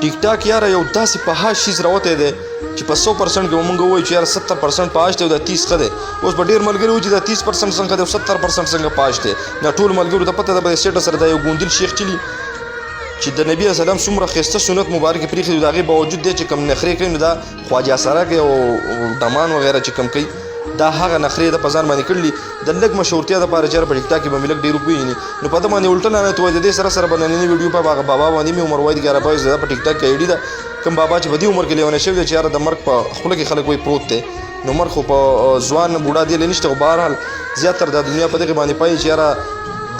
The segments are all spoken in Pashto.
ټیک ټاک یاره یو داسې په هاش شیز راوتی دی چې په 100% کې مونږ ووایو چې یاره 70% په هاش دی او دا 30 ښه دی. اوس به ډېر ملګري وایي چې دا 30% څنګه دی او 70% څنګه په هاش دی. دا ټولو ملګرو ته پته ده به د سټیټس سره دا یو ګوندیل شیخ چلي چې د نبي اسلام څومره ښایسته سنت مبارک پرېښي دي، د هغې باوجود دی چې کوم نخرې کوي نو دا خواجه سره کوي او ډمان وغیره چې کوم کوي دا هغه نخرې ده په ځان باندې کړلي د لږ مشهورتیا دپاره چې په ټیک ټاک کې به مې لږ ډېر وپېژني نو په ده باندې الټه لعنت وایي. د دې سره سره به نننۍ ویډیو په هغه بابا باندې مې عمر وایي 11 22 په ټیک ټاک کې ایډي ده کوم بابا چې په دې عمر کې لیونی شوی دی چې یاره د مرګ په خوله کې خلک وایي پروت دی نو مرګ خو په ځوان بوډا دی نشته. خو بهرحال زیاتره د دنیا په دغې باندې پایي چې یاره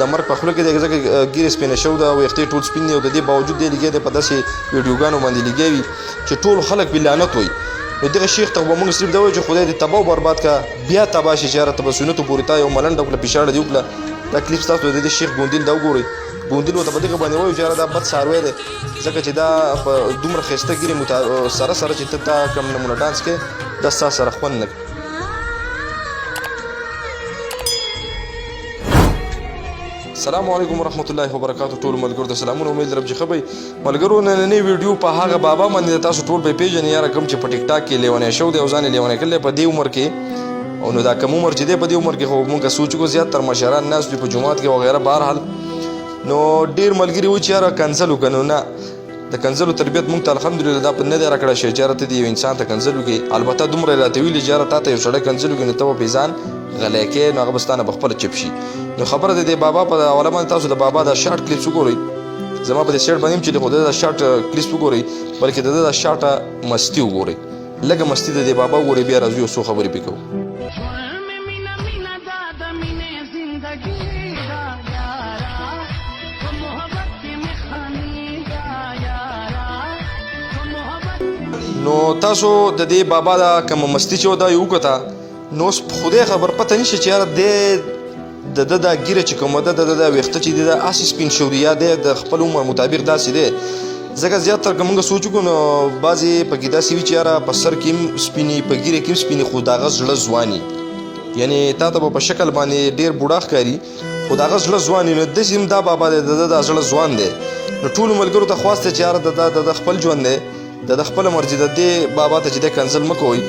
د مرګ په خوله کې دی ځکه ګیرې سپینه شوې ده ویښتې ټول سپین دي او د دې باوجود دی لګیا دی په داسې ویډیوګانو باندې لګیا وي چې ټول خلک پرې لعنت وایي. نو دغه شیخ ته به موږ صرف دا وایو چې خدای دې تباه او برباد کا بیا تباه شي چې یاره ته به سنتو پورې تا یو ملنډه وکړه پیشاړه دې وکړه. دا کلیپ ستاسو د دې شیخ ګوندیل دا وګورئ ګوندیل ورته په دغه باندې وایو چې یاره دا بد څاروی دی ځکه چې دا په دومره ښایسته ګیرې سره سره چې ته دا کوم نمونه ډانس کوې دا ستا سره خوند نه کوي. السلام علیکم ورحمت الله وبرکاتو. ټولو ملګرو ته سلامونه امید لرم چې ښه به ملګرو نننۍ ویډیو په هغه بابا باندې تاسو ټول به پیژنئ یاره کوم چې په ټیک ټاک کې لیونی شوی دی او ځان یې لیونی کړلی په دې عمر کې او نو دا کم عمر چې دی په دې عمر کې خو مونږ سوچ وکړو زیاتر مشران ناست وي په جومات کې وغیره. بهرحال نو ډېر ملګري وایي چې یاره کنځل وکړه نو نه د کنځلو تربیت مونږ ته الحمدلله دا نه دی راکړی شوی چې یاره ته دې یو انسان ته کنځل وکړې. البته دومره یې راته ویلي چې یاره تا ته یو سړی کنځل وکړي نو ته به پرې ځان غلی کې نو هغه به ستا نه به خپله چپ شي. نو خبره د دې بابا په حواله باندې تاسو د بابا دا شارټ کلیپس وګورئ زما په دې سیټ باندې هم چې خو د دا شارټ کلیپس وګورئ بلکې د دا شارټه مستی وګورئ لږه مستی د دې بابا وګورئ بیا راځو یو څو خبرې پرې کوو. نو تاسو د دې بابا دا کومه مستی چې دا یې وکته نو اوس خدای خبر پته نشي چې یاره دی د ده دا ګیره چې کومه ده د ده دا ویښته چې دی دا هسې سپین شوي یا دی د خپل عمر مطابق داسې دی ځکه زیاتره که مونږ سوچ وکړو نو بعضې پکې داسې وي چې یاره په سر کې هم سپینې په ګیره کې هم سپینې خو د هغه زړه ځوان وي یعنې تا ته به په شکل باندې ډېر بوډا ښکاري خو د هغه زړه ځوان وي نو داسې هم دا بابا دی د ده دا زړه ځوان دی. نو ټولو ملګرو ته خواست دی چې یاره د خپل ژوند دی د خپله مرضي د دې بابا ته چې دی کنځل مه کوئ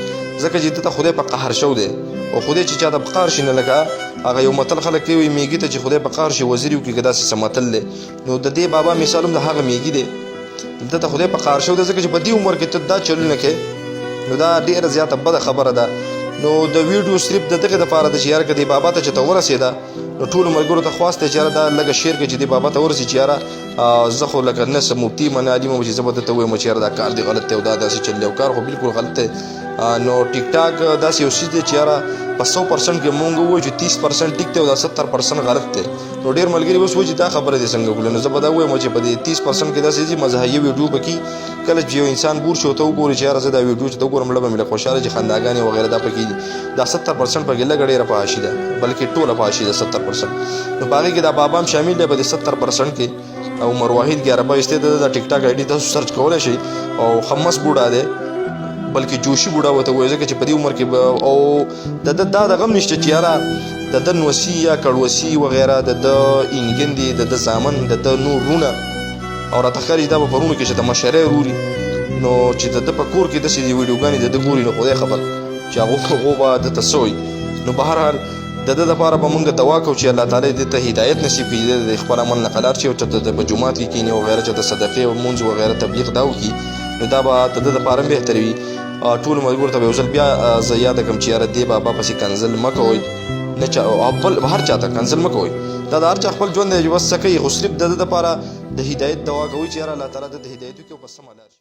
ځکه چې ده ته خدای په قهر شو دی او خدای چې چا ته په قهر شي نه لکه هغه یو متل خلک کوي میږي ته چې خدای په قهر شي وزیر وکړي که داسې څه متل دی نو د دې بابا مثال هم د هغه میږي دی ده ته خدای په قهر شو دی ځکه چې په دې عمر کې ته دا چلونه کوې نو دا ډېره زیاته بده خبره ده. نو د ویډیو صرف د دغې دپاره ده چې یاره که دې بابا ته چې ته ورسېده نو ټولو ملګرو ته خواست دی چې یاره دا لږه شیر کړي چې دې بابا ته ورسي چې یاره زه خو لکه نه څه مفتي منه عالم وم چې زه به درته ووایم چې یاره دا کار دی غلط دی او دا داسې چل دی او کار خو بلکل غلط دی. نو ټیک ټاک داسې یو څیز دی چې یاره په 100% کې مونږ ووایو چې 30% ټیک دی او دا 70% غلط دی. نو ډېر ملګري اوس وایي چې دا خبره دې څنګه وکړله نو زه به دا ووایم چې په دې 30% کې داسې چې مزاحیه ویډیو پکې کله چې یو انسان بور شي او ته وګوري چې یاره زه دا ویډیو چې ته وګورم لږ به مې لږ خوشحاله چې خنداګانې وغیره دا پکې دي دا 70% پکې لږه ډېره فحاشي ده بلکې ټوله فحاشي ده 70%. نو په هغې کې دا بابا هم شامل دی په دې 70% کې او عمر واحد 11 22 دی د ټیک ټاک آی ډي تاسو سرچ کولی شئ او خمس بوډا دی بلکې جوشي بوډا ورته وایي ځکه چې په دې عمر کې او د ده دا دغه هم نشته چې یاره د ده نوسي یا کړوسي وغیره د ده انګن دي د ده زامن د ده نور رونه او راته ښکاري چې دا به په رونو کې چې د مشرۍ روري نو چې د ده په کور کې داسې ویډیوګانې د ده ګوري نو خدای خبر چې هغو به دته څه وایي. نو بهرحال د ده دپاره به مونږ دعا کوو چې الله تعالی دې ته هدایت نصیب کړي د خپل عمل نه قلار شي او چې په جومات کې کښېني وغیره چې د صدقې او مونځ وغیره تبلیغ دا وکړي نو دا به د ده دپاره هم بهتر وي. ټولو ملګرو ته به یو ځل بیا زه یاده کړم چې یاره دې بابا پسې کنځل مه کوئ نه چا بل هر چا ته کنځل مه کوئ دا د هر چا خپل ژوند دی چې بس څه کوي خو صرف د ده دپاره د هدایت دعا کوئ چې یاره الله تعالی د هدایت وکړي او په سمه لار شي.